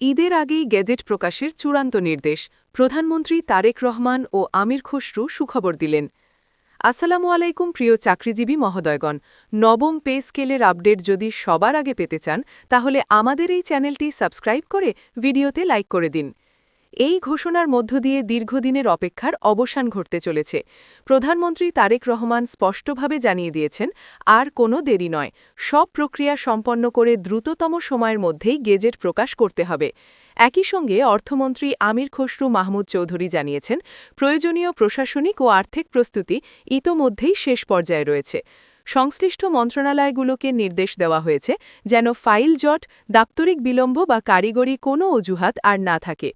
ঈদের আগেই গেজেট প্রকাশের চূড়ান্ত নির্দেশ প্রধানমন্ত্রী তারেক রহমান ও আমির খসরু সুখবর দিলেন। আসসালামু আলাইকুম প্রিয় চাকরিজীবী মহোদয়গণ, নবম পে স্কেলের আপডেট যদি সবার আগে পেতে চান তাহলে আমাদের এই চ্যানেলটি সাবস্ক্রাইব করে ভিডিওতে লাইক করে দিন। এই ঘোষণার মধ্য দিয়ে দীর্ঘদিনের অপেক্ষার অবসান ঘটতে চলেছে। প্রধানমন্ত্রী তারেক রহমান স্পষ্টভাবে জানিয়ে দিয়েছেন, আর কোনো দেরি নয়, সব প্রক্রিয়া সম্পন্ন করে দ্রুততম সময়ের মধ্যেই গেজেট প্রকাশ করতে হবে। একই সঙ্গে অর্থমন্ত্রী আমির খসরু মাহমুদ চৌধুরী জানিয়েছেন, প্রয়োজনীয় প্রশাসনিক ও আর্থিক প্রস্তুতি ইতোমধ্যেই শেষ পর্যায়ে রয়েছে। সংশ্লিষ্ট মন্ত্রণালয়গুলোকে নির্দেশ দেওয়া হয়েছে যেন ফাইল জট, দাপ্তরিক বিলম্ব বা কারিগরি কোনো অজুহাত আর না থাকে।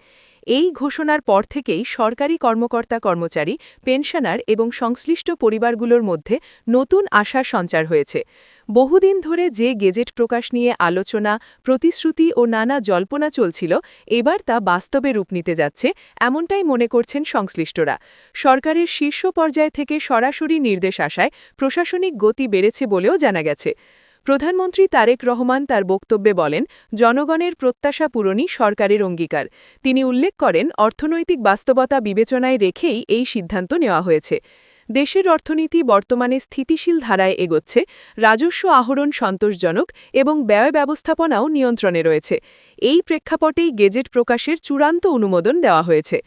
এই ঘোষণার পর থেকেই সরকারি কর্মকর্তা-কর্মচারী, পেনশনার এবং সংশ্লিষ্ট পরিবারগুলোর মধ্যে নতুন আশার সঞ্চার হয়েছে। বহুদিন ধরে যে গেজেট প্রকাশ নিয়ে আলোচনা, প্রতিশ্রুতি ও নানা জল্পনা চলছিল, এবার তা বাস্তবে রূপ নিতে যাচ্ছে, এমনটাই মনে করছেন সংশ্লিষ্টরা। সরকারের শীর্ষ পর্যায় থেকে সরাসরি নির্দেশ আসায় প্রশাসনিক গতি বেড়েছে বলেও জানা গেছে। প্রধানমন্ত্রী তারেক রহমান তার বক্তব্যে বলেন, জনগণের প্রত্যাশা পূরণই সরকারের অঙ্গীকার। তিনি উল্লেখ করেন, অর্থনৈতিক বাস্তবতা বিবেচনায় রেখেই এই সিদ্ধান্ত নেওয়া হয়েছে। দেশের অর্থনীতি বর্তমানে স্থিতিশীল ধারায় এগোচ্ছে, রাজস্ব আহরণ সন্তোষজনক এবং ব্যয় ব্যবস্থাপনাও নিয়ন্ত্রণে রয়েছে। এই প্রেক্ষাপটেই গেজেট প্রকাশের চূড়ান্ত অনুমোদন দেওয়া হয়েছে।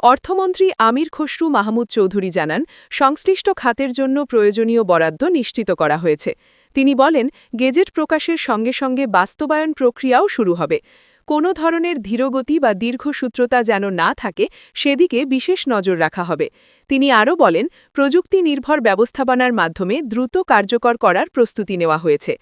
অর্থমন্ত্রী আমির খসরু মাহমুদ চৌধুরী জানান, সংশ্লিষ্ট খাতের জন্য প্রয়োজনীয় বরাদ্দ নিশ্চিত করা হয়েছে। তিনি বলেন, গেজেট প্রকাশের সঙ্গে সঙ্গে বাস্তবায়ন প্রক্রিয়াও শুরু হবে। কোনো ধরনের ধীরগতি বা দীর্ঘসূত্রতা যেন না থাকে, সেদিকে বিশেষ নজর রাখা হবে। তিনি আরও বলেন, প্রযুক্তি নির্ভর ব্যবস্থাপনার মাধ্যমে দ্রুত কার্যকর করার প্রস্তুতি নেওয়া হয়েছে।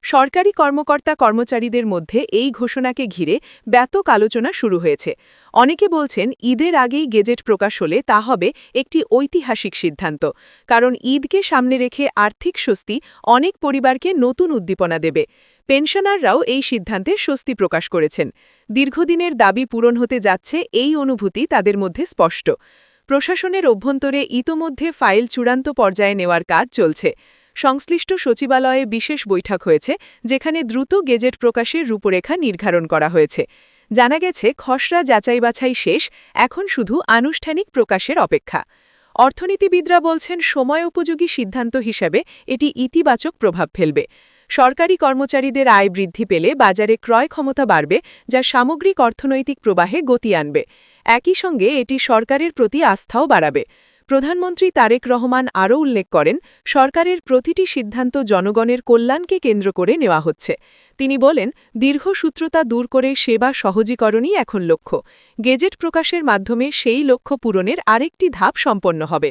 সরকারি কর্মকর্তা-কর্মচারীদের মধ্যে এই ঘোষণাকে ঘিরে ব্যাপক আলোচনা শুরু হয়েছে। অনেকে বলছেন, ঈদের আগেই গেজেট প্রকাশ হলে তা হবে একটি ঐতিহাসিক সিদ্ধান্ত, কারণ ঈদকে সামনে রেখে আর্থিক স্বস্তি অনেক পরিবারকে নতুন উদ্দীপনা দেবে। পেনশনাররাও এই সিদ্ধান্তে স্বস্তি প্রকাশ করেছেন। দীর্ঘদিনের দাবি পূরণ হতে যাচ্ছে, এই অনুভূতি তাদের মধ্যে স্পষ্ট। প্রশাসনের অভ্যন্তরে ইতোমধ্যে ফাইল চূড়ান্ত পর্যায়ে নেওয়ার কাজ চলছে। সংশ্লিষ্ট সচিবালয়ে বিশেষ বৈঠক হয়েছে, যেখানে দ্রুত গেজেট প্রকাশের রূপরেখা নির্ধারণ করা হয়েছে। জানা গেছে, খসড়া যাচাই বাছাই শেষ, এখন শুধু আনুষ্ঠানিক প্রকাশের অপেক্ষা। অর্থনীতিবিদরা বলছেন, সময় উপযোগী সিদ্ধান্ত হিসেবে এটি ইতিবাচক প্রভাব ফেলবে। সরকারি কর্মচারীদের আয় বৃদ্ধি পেলে বাজারে ক্রয় ক্ষমতা বাড়বে, যা সামগ্রিক অর্থনৈতিক প্রবাহে গতি আনবে। একই সঙ্গে এটি সরকারের প্রতি আস্থাও বাড়াবে। প্রধানমন্ত্রী তারেক রহমান আরও উল্লেখ করেন, সরকারের প্রতিটি সিদ্ধান্ত জনগণের কল্যাণকে কেন্দ্র করে নেওয়া হচ্ছে। তিনি বলেন, দীর্ঘসূত্রতা দূর করে সেবা সহজীকরণই এখন লক্ষ্য। গেজেট প্রকাশের মাধ্যমে সেই লক্ষ্য পূরণের আরেকটি ধাপ সম্পন্ন হবে।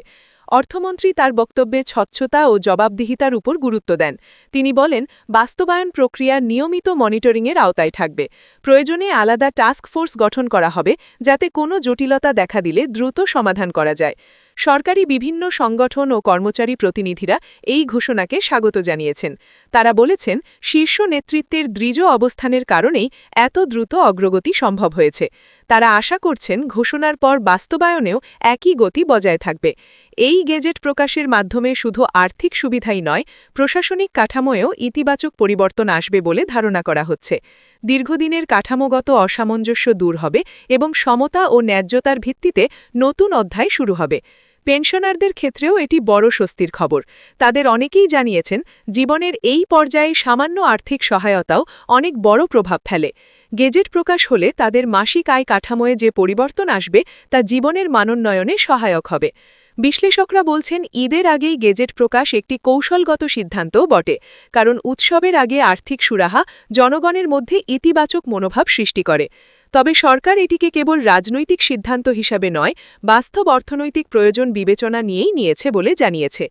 অর্থমন্ত্রী তার বক্তব্যে স্বচ্ছতা ও জবাবদিহিতার উপর গুরুত্ব দেন। তিনি বলেন, বাস্তবায়ন প্রক্রিয়া নিয়মিত মনিটরিংয়ের আওতায় থাকবে। প্রয়োজনে আলাদা টাস্ক ফোর্স গঠন করা হবে, যাতে কোনো জটিলতা দেখা দিলে দ্রুত সমাধান করা যায়। সরকারি বিভিন্ন সংগঠন ও কর্মচারী প্রতিনিধিরা এই ঘোষণাকে স্বাগত জানিয়েছেন। তারা বলেছেন, শীর্ষ নেতৃত্বের দৃঢ় অবস্থানের কারণেই এত দ্রুত অগ্রগতি সম্ভব হয়েছে। তারা আশা করছেন, ঘোষণার পর বাস্তবায়নেও একই গতি বজায় থাকবে। এই গেজেট প্রকাশের মাধ্যমে শুধু আর্থিক সুবিধাই নয়, প্রশাসনিক কাঠামোয়েও ইতিবাচক পরিবর্তন আসবে বলে ধারণা করা হচ্ছে। দীর্ঘদিনের কাঠামোগত অসামঞ্জস্য দূর হবে এবং সমতা ও ন্যায্যতার ভিত্তিতে নতুন অধ্যায় শুরু হবে। পেনশনারদের ক্ষেত্রেও এটি বড় স্বস্তির খবর। তাদের অনেকেই জানিয়েছেন, জীবনের এই পর্যায়ে সামান্য আর্থিক সহায়তাও অনেক বড় প্রভাব ফেলে। গেজেট প্রকাশ হলে তাদের মাসিক আয় কাঠামোয় যে পরিবর্তন আসবে, তা জীবনের মানোন্নয়নে সহায়ক হবে। বিশ্লেষকরা বলছেন, ঈদের আগেই গেজেট প্রকাশ একটি কৌশলগত সিদ্ধান্তও বটে, কারণ উৎসবের আগে আর্থিক সুরাহা জনগণের মধ্যে ইতিবাচক মনোভাব সৃষ্টি করে। তবে সরকার এটিকে কেবল রাজনৈতিক সিদ্ধান্ত হিসাবে নয়, বাস্তব অর্থনৈতিক প্রয়োজন বিবেচনা নিয়েই নিয়েছে বলে জানিয়েছে।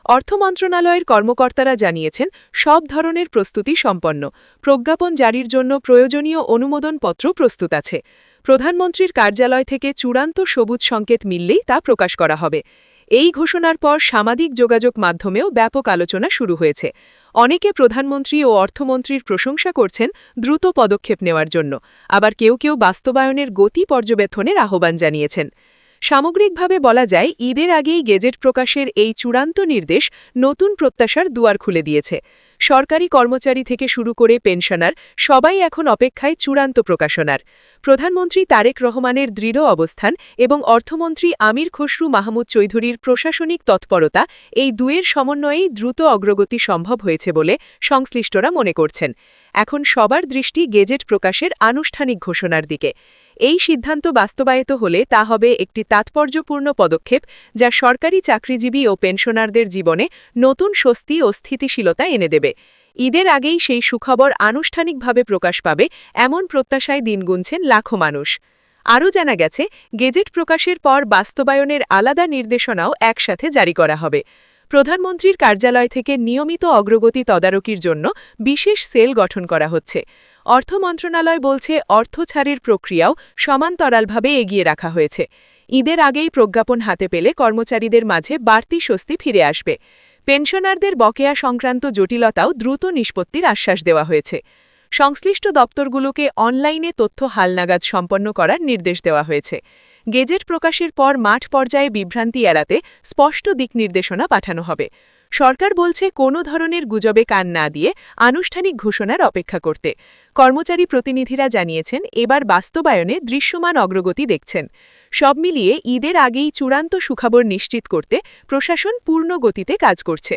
অর্থ মন্ত্রণালয়ের কর্মকর্তারা জানিয়েছেন, সব ধরনের প্রস্তুতি সম্পন্ন। প্রজ্ঞাপন জারির জন্য প্রয়োজনীয় অনুমোদনপত্র প্রস্তুত আছে। প্রধানমন্ত্রীর কার্যালয় থেকে চূড়ান্ত সবুজ সংকেত মিললেই তা প্রকাশ করা হবে। এই ঘোষণার পর সামাজিক যোগাযোগ মাধ্যমেও ব্যাপক আলোচনা শুরু হয়েছে। অনেকে প্রধানমন্ত্রী ও অর্থমন্ত্রীর প্রশংসা করছেন দ্রুত পদক্ষেপ নেওয়ার জন্য, আবার কেউ কেউ বাস্তবায়নের গতি পর্যবেক্ষণের আহ্বান জানিয়েছেন। সামগ্রিকভাবে বলা যায়, ঈদের আগেই গেজেট প্রকাশের এই চূড়ান্ত নির্দেশ নতুন প্রত্যাশার দুয়ার খুলে দিয়েছে। সরকারি কর্মচারী থেকে শুরু করে পেনশনার সবাই এখন অপেক্ষায় চূড়ান্ত প্রকাশনার। প্রধানমন্ত্রী তারেক রহমানের দৃঢ় অবস্থান এবং অর্থমন্ত্রী আমির খসরু মাহমুদ চৌধুরীর প্রশাসনিক তৎপরতা এই দুয়ের সমন্বয়েই দ্রুত অগ্রগতি সম্ভব হয়েছে বলে সংশ্লিষ্টরা মনে করছেন। এখন সবার দৃষ্টি গেজেট প্রকাশের আনুষ্ঠানিক ঘোষণার দিকে। এই সিদ্ধান্ত বাস্তবায়িত হলে তা হবে একটি তাৎপর্যপূর্ণ পদক্ষেপ যা সরকারি চাকরিজীবী ও পেনশনারদের জীবনে নতুন স্বস্তি ও স্থিতিশীলতা এনে দেবে। ঈদের আগেই সেই সুখবর আনুষ্ঠানিকভাবে প্রকাশ পাবে এমন প্রত্যাশায় দিন গুনছেন লাখো মানুষ। আরও জানা গেছে, গেজেট প্রকাশের পর বাস্তবায়নের আলাদা নির্দেশনাও একসাথে জারি করা হবে। প্রধানমন্ত্রীর কার্যালয় থেকে নিয়মিত অগ্রগতি তদারকির জন্য বিশেষ সেল গঠন করা হচ্ছে। অর্থ মন্ত্রণালয় বলছে, অর্থ ছাড়ের প্রক্রিয়াও সমান্তরালভাবে এগিয়ে রাখা হয়েছে। ঈদের আগেই প্রজ্ঞাপন হাতে পেলে কর্মচারীদের মাঝে বাড়তি স্বস্তি ফিরে আসবে। পেনশনারদের বকেয়া সংক্রান্ত জটিলতাও দ্রুত নিষ্পত্তির আশ্বাস দেওয়া হয়েছে। সংশ্লিষ্ট দপ্তরগুলোকে অনলাইনে তথ্য হালনাগাদ সম্পন্ন করার নির্দেশ দেওয়া হয়েছে। গেজেট প্রকাশের পর মাঠ পর্যায়ে বিভ্রান্তি এড়াতে স্পষ্ট দিক নির্দেশনা পাঠানো হবে। সরকার বলছে, কোনো ধরনের গুজবে কান না দিয়ে আনুষ্ঠানিক ঘোষণার অপেক্ষা করতে। কর্মচারী প্রতিনিধিরা জানিয়েছেন, এবার বাস্তবায়নে দৃশ্যমান অগ্রগতি দেখছেন। সব মিলিয়ে ঈদের আগেই চূড়ান্ত সুখবর নিশ্চিত করতে প্রশাসন পূর্ণ গতিতে কাজ করছে।